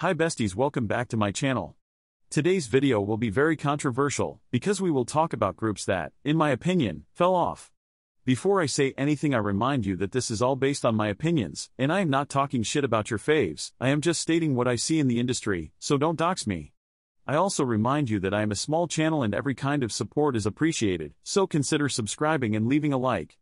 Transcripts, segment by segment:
Hi besties, welcome back to my channel. Today's video will be very controversial, because we will talk about groups that, in my opinion, fell off. Before I say anything, I remind you that this is all based on my opinions, and I am not talking shit about your faves, I am just stating what I see in the industry, so don't dox me. I also remind you that I am a small channel and every kind of support is appreciated, so consider subscribing and leaving a like.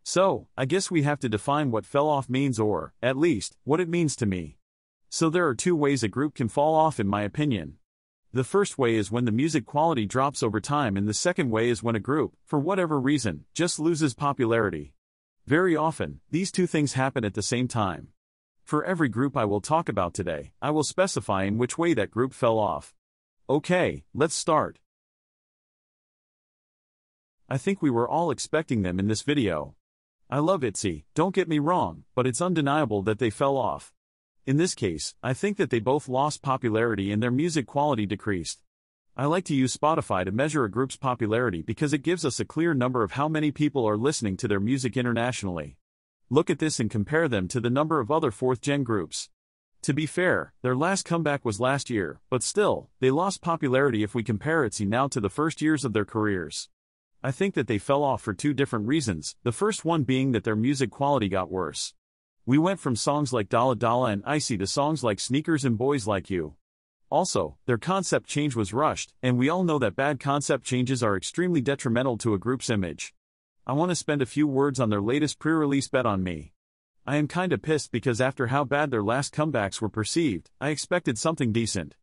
So, I guess we have to define what fell off means, or, at least, what it means to me. So there are two ways a group can fall off in my opinion. The first way is when the music quality drops over time, and the second way is when a group, for whatever reason, just loses popularity. Very often, these two things happen at the same time. For every group I will talk about today, I will specify in which way that group fell off. Okay, let's start. I think we were all expecting them in this video. I love ITZY, don't get me wrong, but it's undeniable that they fell off. In this case, I think that they both lost popularity and their music quality decreased. I like to use Spotify to measure a group's popularity because it gives us a clear number of how many people are listening to their music internationally. Look at this and compare them to the number of other fourth-gen groups. To be fair, their last comeback was last year, but still, they lost popularity if we compare ITZY now to the first years of their careers. I think that they fell off for two different reasons, the first one being that their music quality got worse. We went from songs like Dala Dala and Icy to songs like Sneakers and Boys Like You. Also, their concept change was rushed, and we all know that bad concept changes are extremely detrimental to a group's image. I want to spend a few words on their latest pre-release Bet on Me. I am kinda pissed because after how bad their last comebacks were perceived, I expected something decent.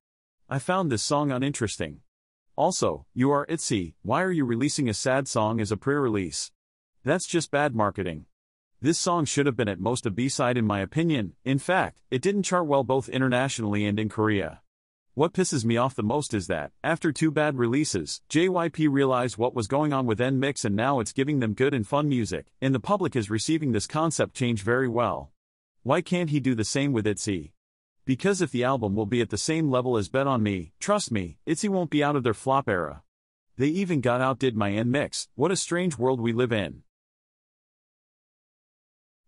I found this song uninteresting. Also, you are ITZY, why are you releasing a sad song as a pre-release? That's just bad marketing. This song should have been at most a B-side in my opinion. In fact, it didn't chart well both internationally and in Korea. What pisses me off the most is that, after two bad releases, JYP realized what was going on with NMIX and now it's giving them good and fun music, and the public is receiving this concept change very well. Why can't he do the same with ITZY? Because if the album will be at the same level as Bet on Me, trust me, ITZY won't be out of their flop era. They even got outdid by NMIX, what a strange world we live in.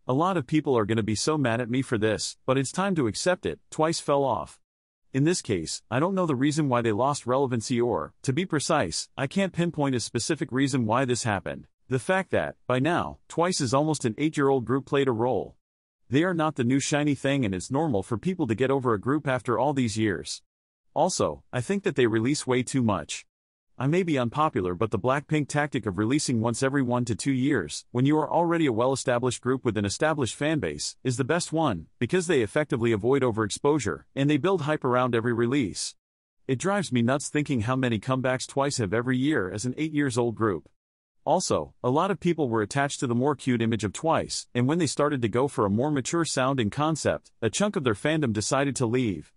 A lot of people are gonna be so mad at me for this, but it's time to accept it, Twice fell off. In this case, I don't know the reason why they lost relevancy or, to be precise, I can't pinpoint a specific reason why this happened. The fact that, by now, Twice is almost an 8-year-old group played a role. They are not the new shiny thing and it's normal for people to get over a group after all these years. Also, I think that they release way too much. I may be unpopular, but the Blackpink tactic of releasing once every 1 to 2 years, when you are already a well-established group with an established fanbase, is the best one, because they effectively avoid overexposure, and they build hype around every release. It drives me nuts thinking how many comebacks Twice have every year as an 8-year-old group. Also, a lot of people were attached to the more cute image of Twice, and when they started to go for a more mature sound and concept, a chunk of their fandom decided to leave.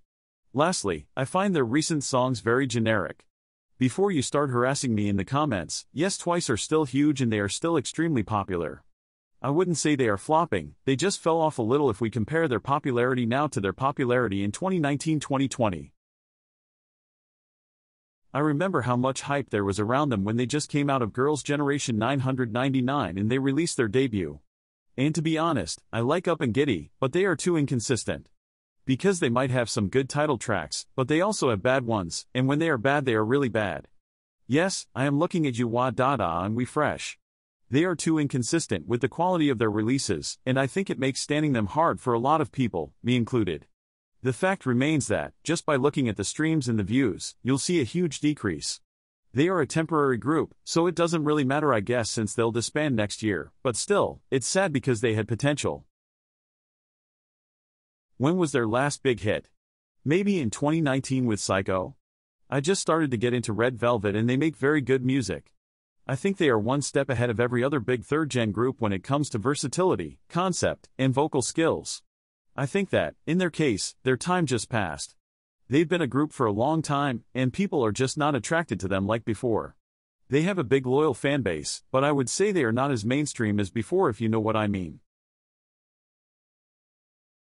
Lastly, I find their recent songs very generic. Before you start harassing me in the comments, yes, Twice are still huge and they are still extremely popular. I wouldn't say they are flopping, they just fell off a little if we compare their popularity now to their popularity in 2019-2020. I remember how much hype there was around them when they just came out of Girls' Generation 999 and they released their debut. And to be honest, I like Up and Giddy, but they are too inconsistent. Because they might have some good title tracks, but they also have bad ones, and when they are bad they are really bad. Yes, I am looking at you Wa Dada and We Fresh. They are too inconsistent with the quality of their releases, and I think it makes standing them hard for a lot of people, me included. The fact remains that, just by looking at the streams and the views, you'll see a huge decrease. They are a temporary group, so it doesn't really matter I guess since they'll disband next year, but still, it's sad because they had potential. When was their last big hit? Maybe in 2019 with Psycho? I just started to get into Red Velvet and they make very good music. I think they are one step ahead of every other big third-gen group when it comes to versatility, concept, and vocal skills. I think that, in their case, their time just passed. They've been a group for a long time, and people are just not attracted to them like before. They have a big loyal fanbase, but I would say they are not as mainstream as before if you know what I mean.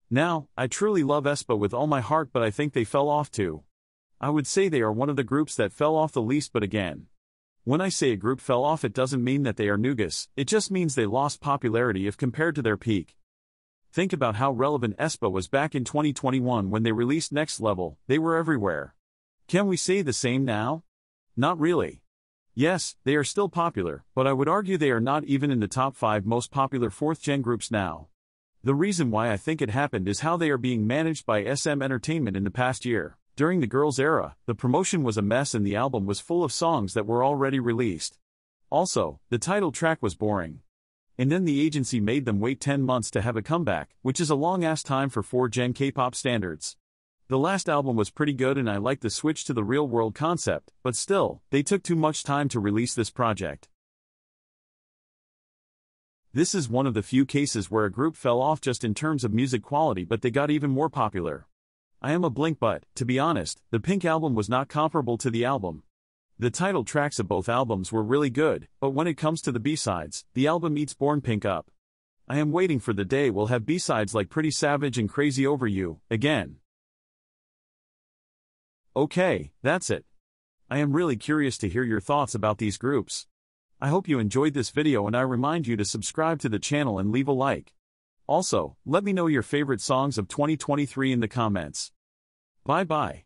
Now, I truly love aespa with all my heart, but I think they fell off too. I would say they are one of the groups that fell off the least, but again, when I say a group fell off, it doesn't mean that they are nougas, it just means they lost popularity if compared to their peak. Think about how relevant aespa was back in 2021 when they released Next Level, they were everywhere. Can we say the same now? Not really. Yes, they are still popular, but I would argue they are not even in the top 5 most popular 4th-gen groups now. The reason why I think it happened is how they are being managed by SM Entertainment in the past year. During the girls' era, the promotion was a mess and the album was full of songs that were already released. Also, the title track was boring. And then the agency made them wait 10 months to have a comeback, which is a long-ass time for 4th-gen K-pop standards. The last album was pretty good and I liked the switch to the real-world concept, but still, they took too much time to release this project. This is one of the few cases where a group fell off just in terms of music quality but they got even more popular. I am a Blink but, to be honest, the Pink album was not comparable to the album. The title tracks of both albums were really good, but when it comes to the B-sides, the album eats Born Pink up. I am waiting for the day we'll have B-sides like Pretty Savage and Crazy Over You, again. Okay, that's it. I am really curious to hear your thoughts about these groups. I hope you enjoyed this video and I remind you to subscribe to the channel and leave a like. Also, let me know your favorite songs of 2023 in the comments. Bye bye.